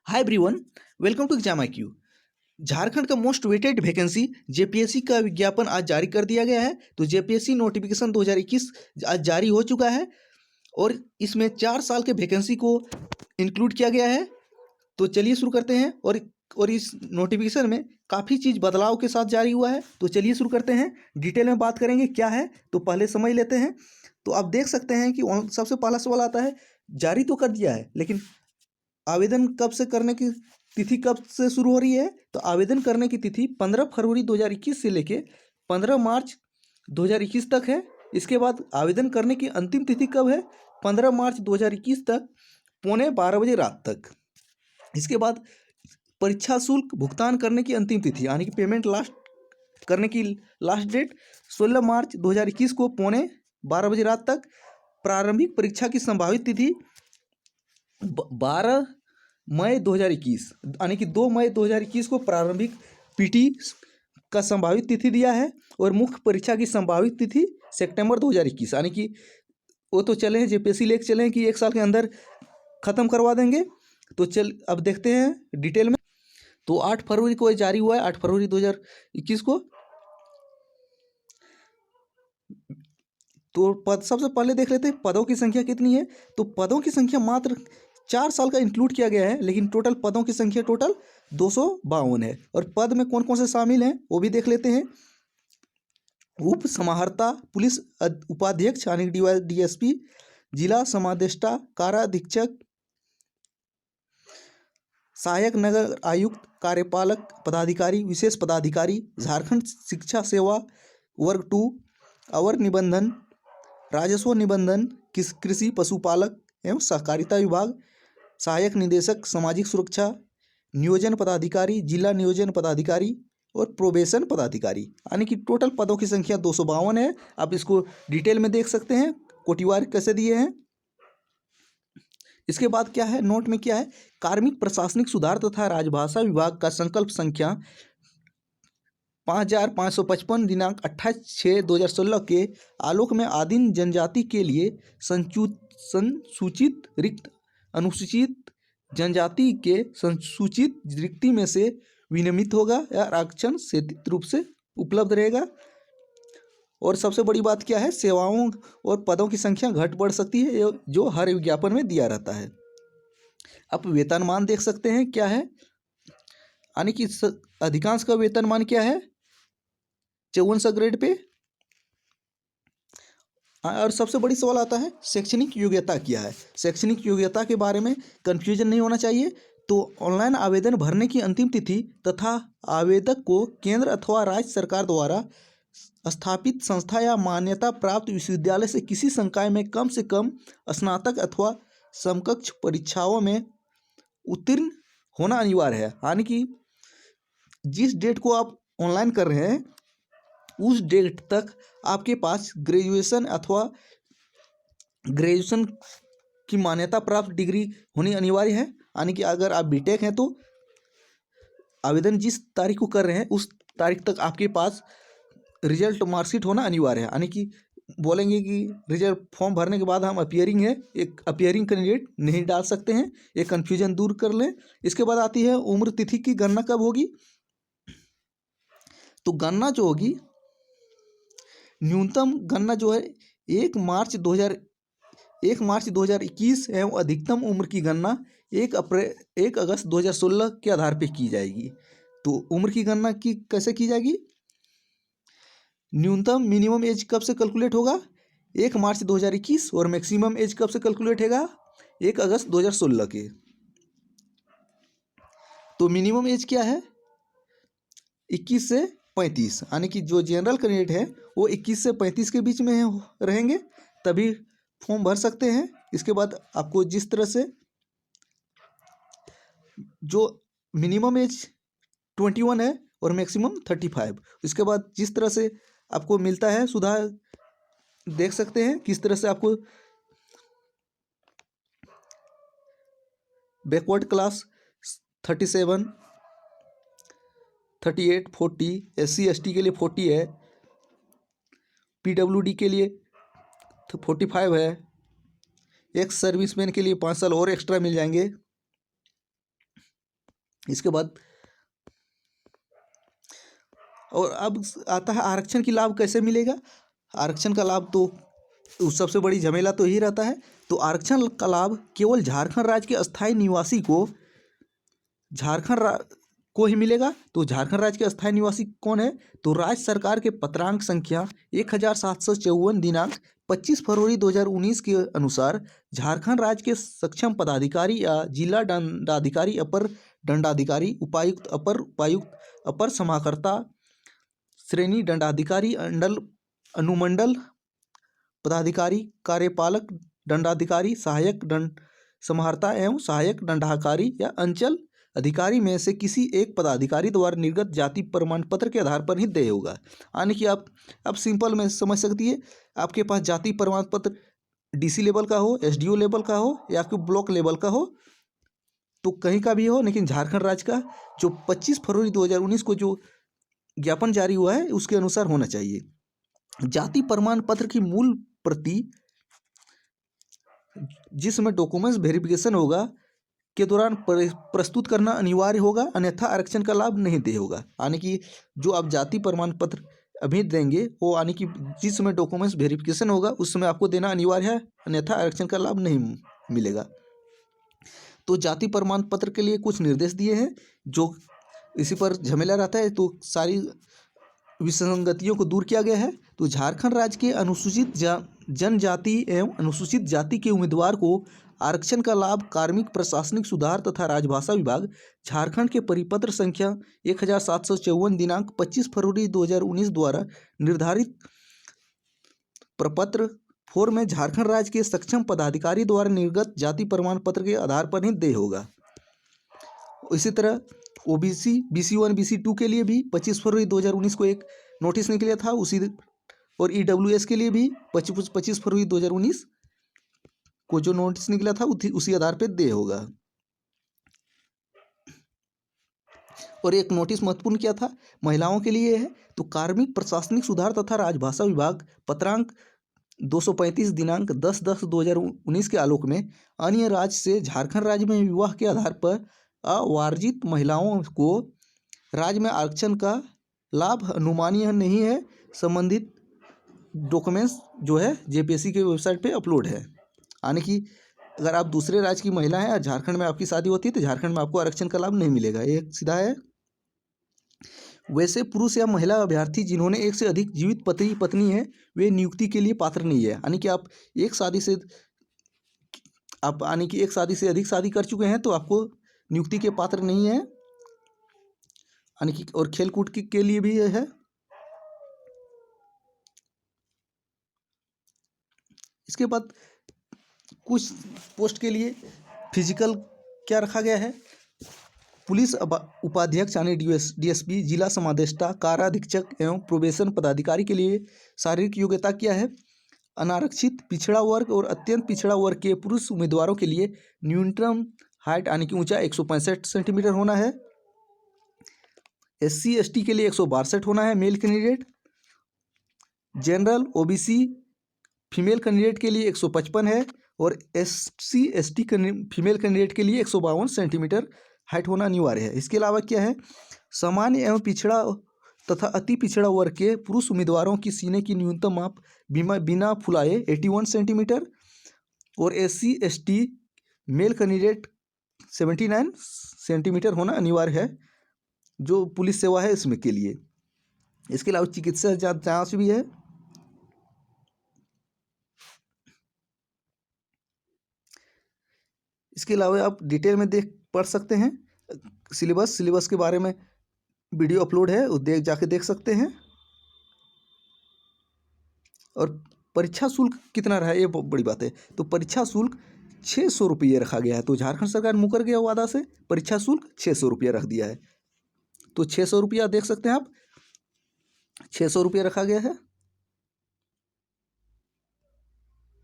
Hi everyone, welcome to exam IQ। Jharkhand का most weighted vacancy JPSC का विज्ञापन आज जारी कर दिया गया है। तो जेपीएससी नोटिफिकेशन 2021 आज जारी हो चुका है और इसमें 4 साल के वैकेंसी को इंक्लूड किया गया है। तो चलिए शुरू करते हैं। और इस नोटिफिकेशन में काफ़ी चीज़ बदलाव के साथ जारी हुआ है। तो चलिए शुरू करते हैं, डिटेल में बात करेंगे क्या है। तो पहले समझ लेते हैं। तो आप देख सकते हैं कि सबसे पहला सवाल आता है, जारी तो कर दिया है लेकिन आवेदन कब से करने की तिथि कब से शुरू हो रही है। तो आवेदन करने की तिथि 15 फरवरी 2021 से लेके 15 मार्च 2021 तक है। इसके बाद आवेदन करने की अंतिम तिथि कब है, 15 मार्च 2021 तक, पौने 12 बजे रात तक। इसके बाद परीक्षा शुल्क भुगतान करने की अंतिम तिथि यानी कि पेमेंट लास्ट करने की लास्ट डेट 16 मार्च 2021 को पौने 12 बजे रात तक। प्रारंभिक परीक्षा की संभावित तिथि 12 मई 2021 यानी कि 2 मई 2021 को प्रारंभिक पीटी का संभावित तिथि दिया है। और मुख्य परीक्षा की संभावित तिथि सितंबर 2021 यानी कि वो तो चले हैं, जेपीएससी लेके चले हैं कि 1 साल के अंदर ख़त्म करवा देंगे। तो अब देखते हैं डिटेल में। तो 8 फरवरी को ये जारी हुआ है, 8 फरवरी 2021 को। तो सबसे पहले देख लेते हैं पदों की संख्या कितनी है। तो पदों की संख्या मात्र 4 साल का इंक्लूड किया गया है, लेकिन टोटल पदों की संख्या टोटल 252 है। और पद में कौन कौन से शामिल हैं वो भी देख लेते हैं। उप समाहर्ता, पुलिस उपाध्यक्ष यानी डीएसपी, जिला समादेष्टा, कारा अधीक्षक, सहायक नगर आयुक्त, कार्यपालक पदाधिकारी, विशेष पदाधिकारी, झारखंड शिक्षा सेवा वर्ग 2, अवर निबंधन, राजस्व निबंधन, कृषि पशुपालक एवं सहकारिता विभाग, सहायक निदेशक सामाजिक सुरक्षा, नियोजन पदाधिकारी, जिला नियोजन पदाधिकारी और प्रोबेशन पदाधिकारी, यानी कि टोटल पदों की संख्या 252 है। आप इसको डिटेल में देख सकते हैं कोटिवार कैसे दिए हैं। इसके बाद क्या है, नोट में क्या है, कार्मिक प्रशासनिक सुधार तथा राजभाषा विभाग का संकल्प संख्या 5555 दिनांक 28/6/2016 के आलोक में आदिम जनजाति के लिए संसूचित रिक्त अनुसूचित जनजाति के संसूचित रिक्ति में से विनियमित होगा या आरक्षण सीमित रूप से उपलब्ध रहेगा। और सबसे बड़ी बात क्या है, सेवाओं और पदों की संख्या घट बढ़ सकती है जो हर विज्ञापन में दिया रहता है। आप वेतनमान देख सकते हैं क्या है, यानी कि अधिकांश का वेतनमान क्या है, 54 ग्रेड पे। और सबसे बड़ी सवाल आता है शैक्षणिक योग्यता क्या है। शैक्षणिक योग्यता के बारे में कन्फ्यूजन नहीं होना चाहिए। तो ऑनलाइन आवेदन भरने की अंतिम तिथि तथा आवेदक को केंद्र अथवा राज्य सरकार द्वारा स्थापित संस्था या मान्यता प्राप्त विश्वविद्यालय से किसी संकाय में कम से कम स्नातक अथवा समकक्ष परीक्षाओं में उत्तीर्ण होना अनिवार्य है। यानी कि जिस डेट को आप ऑनलाइन कर रहे हैं उस डेट तक आपके पास ग्रेजुएशन अथवा ग्रेजुएशन की मान्यता प्राप्त डिग्री होनी अनिवार्य है। यानी कि अगर आप बीटेक हैं तो आवेदन जिस तारीख को कर रहे हैं उस तारीख तक आपके पास रिजल्ट मार्कशीट होना अनिवार्य है। यानी कि बोलेंगे कि रिजल्ट फॉर्म भरने के बाद हम अपीयरिंग है, एक अपीयरिंग कैंडिडेट नहीं डाल सकते हैं, ये कन्फ्यूजन दूर कर लें। इसके बाद आती है उम्र तिथि की गणना कब होगी। तो गणना जो होगी, न्यूनतम गणना जो है 1 मार्च 2021 एवं अधिकतम उम्र की गणना 1 अगस्त 2016 के आधार पर की जाएगी। तो उम्र की गणना की कैसे की जाएगी, न्यूनतम मिनिमम एज कब से कैलकुलेट होगा, 1 मार्च 2021, और मैक्सिमम एज कब से कैलकुलेट होगा, 1 अगस्त 2016 के। तो मिनिमम एज क्या है, 21 से 35, यानी कि जो जनरल कैंडिडेट है वो 21 से 35 के बीच में रहेंगे तभी फॉर्म भर सकते हैं। इसके बाद आपको जिस तरह से जो मिनिमम एज 21 है और मैक्सिमम 35, इसके बाद जिस तरह से आपको मिलता है सुधार देख सकते हैं किस तरह से आपको बैकवर्ड क्लास 37, 38, 40, SC/ST के लिए 40 है, PWD के लिए 45 है, एक्स सर्विसमैन के लिए 5 साल और एक्स्ट्रा मिल जाएंगे। इसके बाद और अब आता है आरक्षण की लाभ कैसे मिलेगा। आरक्षण का लाभ तो सबसे बड़ी झमेला तो यही रहता है। तो आरक्षण का लाभ केवल झारखंड राज्य के अस्थायी निवासी को को ही मिलेगा। तो झारखंड राज्य के अस्थायी निवासी कौन है, तो राज्य सरकार के पत्रांक संख्या 1754 दिनांक 25 फरवरी 2019 के अनुसार झारखंड राज्य के सक्षम पदाधिकारी या जिला दंडाधिकारी, अपर दंडाधिकारी, उपायुक्त, अपर उपायुक्त, अपर समाहर्ता, श्रेणी दंडाधिकारी, अनुमंडल पदाधिकारी, कार्यपालक दंडाधिकारी, सहायक दंड समाहर्ता एवं सहायक दंडाधिकारी या अंचल अधिकारी में से किसी एक पदाधिकारी द्वारा निर्गत जाति प्रमाण पत्र के आधार पर ही देय होगा। यानी कि आप अब सिंपल में समझ सकती है, आपके पास जाति प्रमाण पत्र डीसी लेवल का हो, एसडीओ लेवल का हो या फिर ब्लॉक लेवल का हो, तो कहीं का भी हो, लेकिन झारखंड राज्य का जो 25 फरवरी 2019 को जो ज्ञापन जारी हुआ है उसके अनुसार होना चाहिए। जाति प्रमाण पत्र की मूल प्रति जिसमें डॉक्यूमेंट्स वेरिफिकेशन होगा के दौरान प्रस्तुत करना अनिवार्य होगा, अन्यथा आरक्षण का लाभ नहीं दे होगा। यानी कि जो आप जाति प्रमाण पत्र अभी देंगे वो यानी कि जिस समय डॉक्यूमेंट्स वेरिफिकेशन होगा उस समय आपको देना अनिवार्य है, अन्यथा आरक्षण का लाभ नहीं मिलेगा। तो जाति प्रमाण पत्र के लिए कुछ निर्देश दिए हैं, जो इसी पर झमेला रहता है, तो सारी विसंगतियों को दूर किया गया है। तो झारखंड राज्य के अनुसूचित जनजाति एवं अनुसूचित जाति के उम्मीदवार को आरक्षण का लाभ कार्मिक प्रशासनिक सुधार तथा राजभाषा विभाग झारखंड के परिपत्र संख्या 1754 दिनांक 25 फरवरी 2019 द्वारा निर्धारित प्रपत्र 4 में झारखंड राज्य के सक्षम पदाधिकारी द्वारा निर्गत जाति प्रमाण पत्र के आधार पर ही देय होगा। इसी तरह ओबीसी, BC1, BC2 के लिए भी 25 फरवरी 2019 को एक नोटिस निकला था उसी, और EWS के लिए भी 25 फरवरी 2019 को जो नोटिस निकला था उसी आधार पर देय होगा। और एक नोटिस महत्वपूर्ण क्या था, महिलाओं के लिए है, तो कार्मिक प्रशासनिक सुधार तथा राजभाषा विभाग पत्रांक 235 दिनांक 10/10/2019 के आलोक में अन्य राज्य से झारखंड राज्य में विवाह के आधार पर अवार्जित महिलाओं को राज्य में आरक्षण का लाभ अनुमानीय नहीं है। संबंधित डॉक्यूमेंट्स जो है जेपीएससी के वेबसाइट पे अपलोड है। यानी कि अगर आप दूसरे राज्य की महिला हैं और झारखंड में आपकी शादी होती है तो झारखंड में आपको आरक्षण का लाभ नहीं मिलेगा, ये सीधा है। वैसे पुरुष या महिला अभ्यर्थी जिन्होंने एक से अधिक जीवित पत्नी है वे नियुक्ति के लिए पात्र नहीं है। यानी कि आप एक शादी से अधिक शादी कर चुके हैं तो आपको नियुक्ति के पात्र नहीं है। यानी कि और खेलकूद के लिए भी है। इसके बाद कुछ पोस्ट के लिए फिजिकल क्या रखा गया है, पुलिस उपाध्यक्ष यानी डीएसपी, जिला समादेष्टा, कारा अधीक्षक एवं प्रोबेशन पदाधिकारी के लिए शारीरिक योग्यता क्या है, अनारक्षित, पिछड़ा वर्ग और अत्यंत पिछड़ा वर्ग के पुरुष उम्मीदवारों के लिए न्यूनतम हाइट यानी कि ऊंचाई 165 सेंटीमीटर होना है। SC ST के लिए 162 होना है male candidate. General OBC female candidate के लिए 155 है और SC ST फीमेल कैंडिडेट के लिए 152 सेंटीमीटर हाइट होना अनिवार्य है। इसके अलावा क्या है, सामान्य एवं पिछड़ा तथा अति पिछड़ा वर्ग के पुरुष उम्मीदवारों की सीने की न्यूनतम माप बिना फुलाए 81 सेंटीमीटर और SC ST male candidate 79 centimetre होना अनिवार्य है जो पुलिस सेवा है इसमें के लिए। इसके अलावा चिकित्सा जांच भी है। इसके अलावा आप डिटेल में पढ़ सकते हैं सिलेबस के बारे में वीडियो अपलोड है, वो जाके देख सकते हैं। और परीक्षा शुल्क कितना रहा है ये बड़ी बात है। तो परीक्षा शुल्क 600 रुपये रखा गया है। तो झारखंड सरकार मुकर गया वादा से, परीक्षा शुल्क 600 रुपये रख दिया है। तो 600 रुपया देख सकते हैं आप, 600 रुपये रखा गया है।